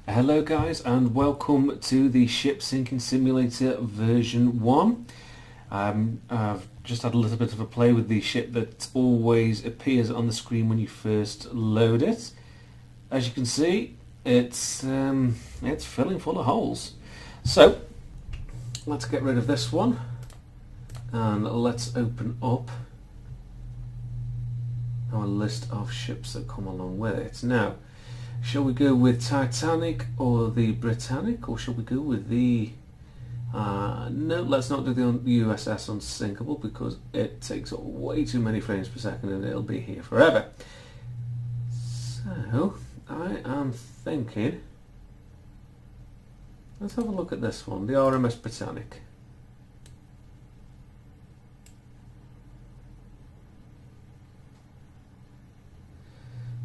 Hello guys and welcome to the Ship Sinking Simulator version 1. I've just had a little bit of a play with the ship that always appears on the screen when you first load it. As you can see, it's filling full of holes. So let's get rid of this one and let's open up our list of ships that come along with it. Now, shall we go with Titanic or the Brittanic, or shall we go with the... no, let's not do the USS Unsinkable because it takes up way too many frames per second and it'll be here forever. So, I am thinking... let's have a look at this one, the RMS Brittanic.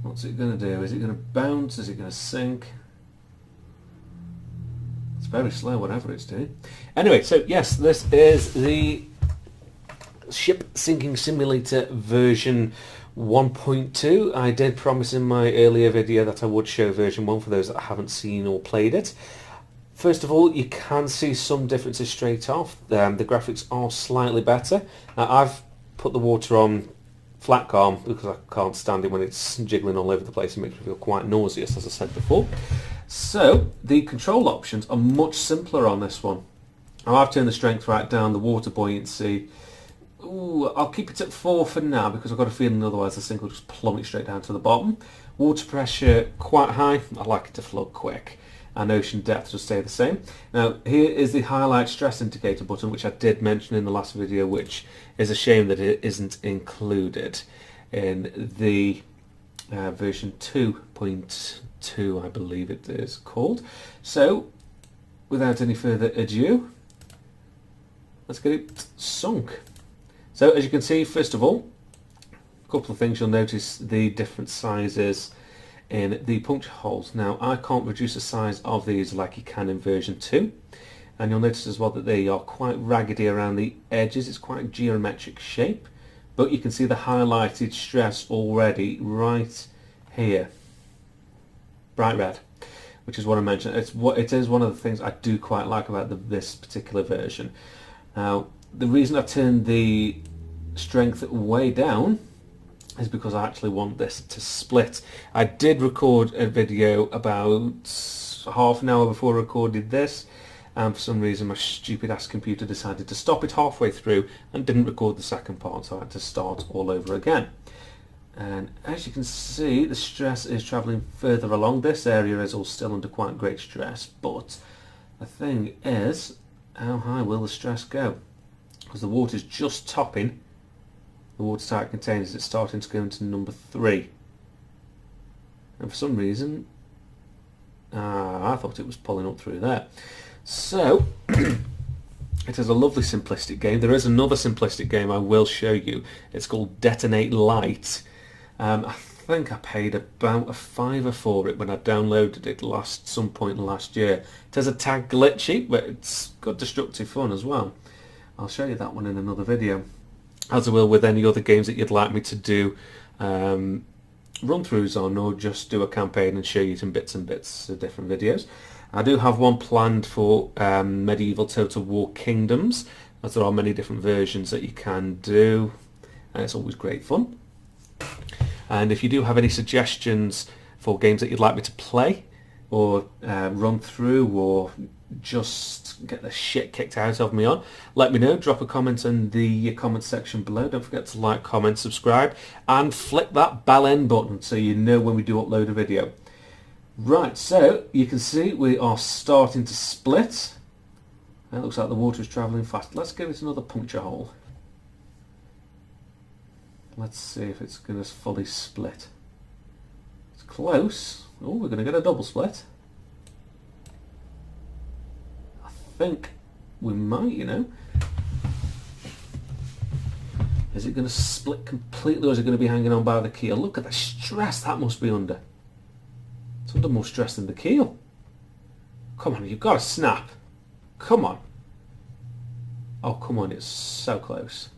What's it going to do? Is it going to bounce? Is it going to sink? It's very slow, whatever it's doing. Anyway, so yes, this is the Ship Sinking Simulator version 1.2. I did promise in my earlier video that I would show version 1 for those that haven't seen or played it. First of all, you can see some differences straight off. The graphics are slightly better. Now, I've put the water on flat calm because I can't stand it when it's jiggling all over the place. It makes me feel quite nauseous, as I said before. So the control options are much simpler on this one. Now, I've turned the strength right down, the water buoyancy. Ooh, I'll keep it at 4 for now because I've got a feeling otherwise the sink will just plummet straight down to the bottom. Water pressure quite high. I like it to float quick. And ocean depth will stay the same. Now, here is the highlight stress indicator button, which I did mention in the last video, which is a shame that it isn't included in the version 2.2, I believe it is called. So, without any further ado, let's get it sunk. So, as you can see, first of all, a couple of things. You'll notice the different sizes in the puncture holes. Now, I can't reduce the size of these like you can in version 2, and you'll notice as well that they are quite raggedy around the edges. It's quite a geometric shape, but you can see the highlighted stress already right here, bright red, which is what I mentioned. It is one of the things I do quite like about this particular version. Now, the reason I turned the strength way down is because I actually want this to split. I did record a video about half an hour before I recorded this, and for some reason my stupid ass computer decided to stop it halfway through and didn't record the second part, so I had to start all over again. And as you can see, the stress is travelling further along. This area is all still under quite great stress, but the thing is, how high will the stress go? Because the water's just topping the watertight containers. It's starting to go into number 3, and for some reason I thought it was pulling up through there. So it is a lovely simplistic game. There is another simplistic game I will show you. It's called Detonate Light. I think I paid about a £5 for it when I downloaded it some point last year. It is a tad glitchy, but it's good destructive fun as well. I'll show you that one in another video, as I will with any other games that you'd like me to do run-throughs on, or just do a campaign and show you some bits and bits of different videos. I do have one planned for Medieval Total War Kingdoms, as there are many different versions that you can do, and it's always great fun. And if you do have any suggestions for games that you'd like me to play, or run through, or just get the shit kicked out of me on, let me know. Drop a comment in the comment section below. Don't forget to like, comment, subscribe, and flick that bell end button so you know when we do upload a video. Right, so you can see we are starting to split. It looks like the water is travelling fast. Let's give it another puncture hole. Let's see if it's going to fully split. It's close. Oh, we're going to get a double split. I think we might, you know. Is it going to split completely, or is it going to be hanging on by the keel? Look at the stress that must be under. It's under more stress than the keel. Come on, you've got to snap. Come on. Oh, come on, it's so close.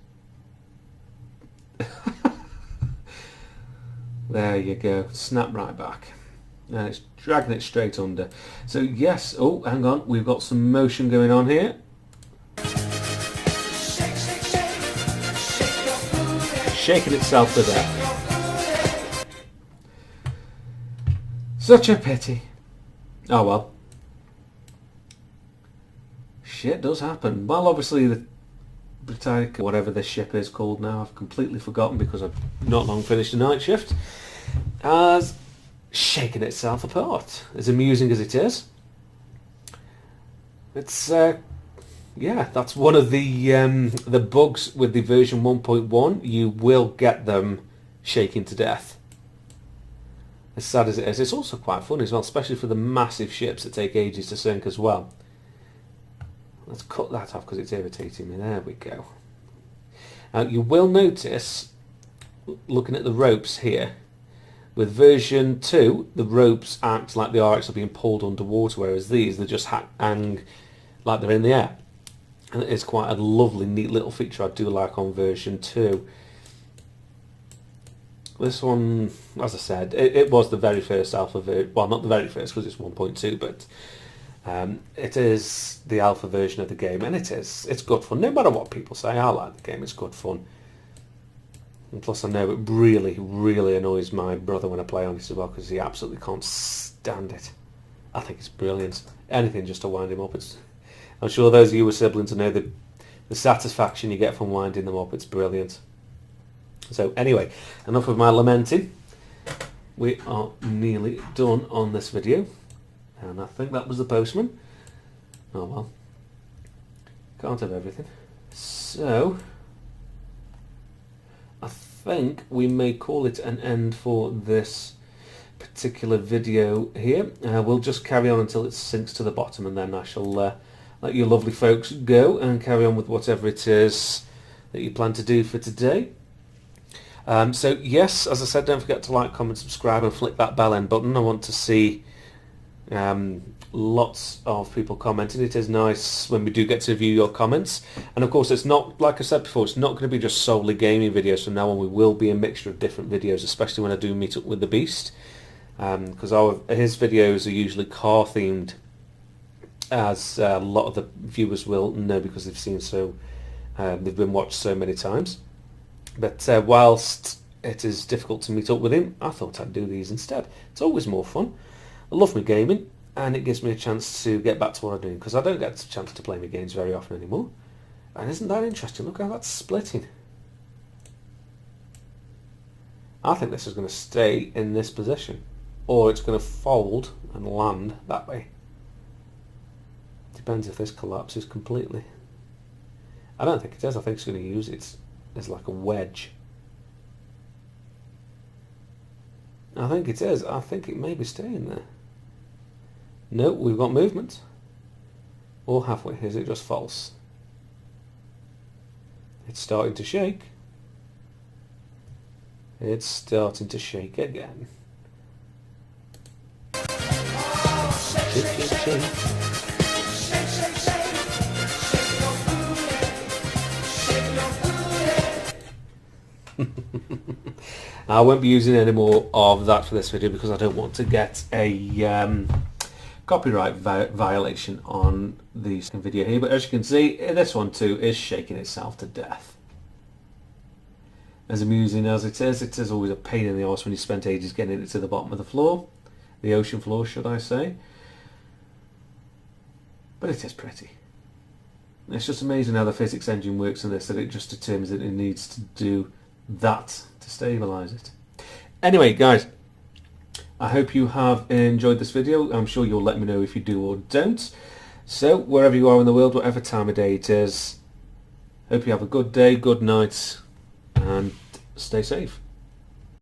There you go. Snap right back. and it's dragging it straight under. So yes, oh hang on, we've got some motion going on here. Shaking itself to death. Such a pity. Oh well. Shit does happen. Well, obviously the Brittanic, whatever this ship is called now, I've completely forgotten because I've not long finished a night shift, has shaken itself apart. As amusing as it is, it's yeah, that's one of the bugs with the version 1.1. You will get them shaking to death. As sad as it is, it's also quite fun as well, especially for the massive ships that take ages to sink as well. Let's cut that off because it's irritating me. There we go. You will notice, looking at the ropes here, with version 2, the ropes act like they are actually being pulled underwater, whereas these, they just hang like they're in the air. And it is quite a lovely, neat little feature I do like on version 2. This one, as I said, it was the very first alpha version. Well, not the very first because it's 1.2, but it is the alpha version of the game, and it's good fun. No matter what people say, I like the game. It's good fun. And plus, I know it really, really annoys my brother when I play on it as well because he absolutely can't stand it. I think it's brilliant. Anything just to wind him up. I'm sure those of you with siblings know the satisfaction you get from winding them up. It's brilliant. So anyway, enough of my lamenting. We are nearly done on this video. And I think that was the postman. Oh well. Can't have everything. So, I think we may call it an end for this particular video here. We'll just carry on until it sinks to the bottom, and then I shall let you lovely folks go and carry on with whatever it is that you plan to do for today. So yes, as I said, don't forget to like, comment, subscribe and flick that bell end button. I want to see lots of people commenting. It is nice when we do get to view your comments, and of course it's not, like I said before, it's not going to be just solely gaming videos from now on. We will be a mixture of different videos, especially when I do meet up with the Beast, because his videos are usually car themed, as a lot of the viewers will know because they've been watched so many times. But whilst it is difficult to meet up with him, I thought I'd do these instead. It's always more fun. I love my gaming, and it gives me a chance to get back to what I'm doing, because I don't get a chance to play my games very often anymore. And isn't that interesting? Look how that's splitting. I think this is going to stay in this position, or it's going to fold and land that way. Depends if this collapses completely. I don't think it is. I think it's going to use it as like a wedge. I think it is. I think it may be staying there. No, we've got movement. Or have we? Is it just false? It's starting to shake. It's starting to shake again. Shake, shake, shake. I won't be using any more of that for this video because I don't want to get a copyright violation on the video here. But as you can see, this one too is shaking itself to death. As amusing as it is always a pain in the arse when you spent ages getting it to the bottom of the floor. The ocean floor, should I say. But it is pretty. It's just amazing how the physics engine works in this, that it just determines that it needs to do that to stabilize it. Anyway, guys, I hope you have enjoyed this video. I'm sure you'll let me know if you do or don't. So, wherever you are in the world, whatever time of day it is, hope you have a good day, good night, and stay safe.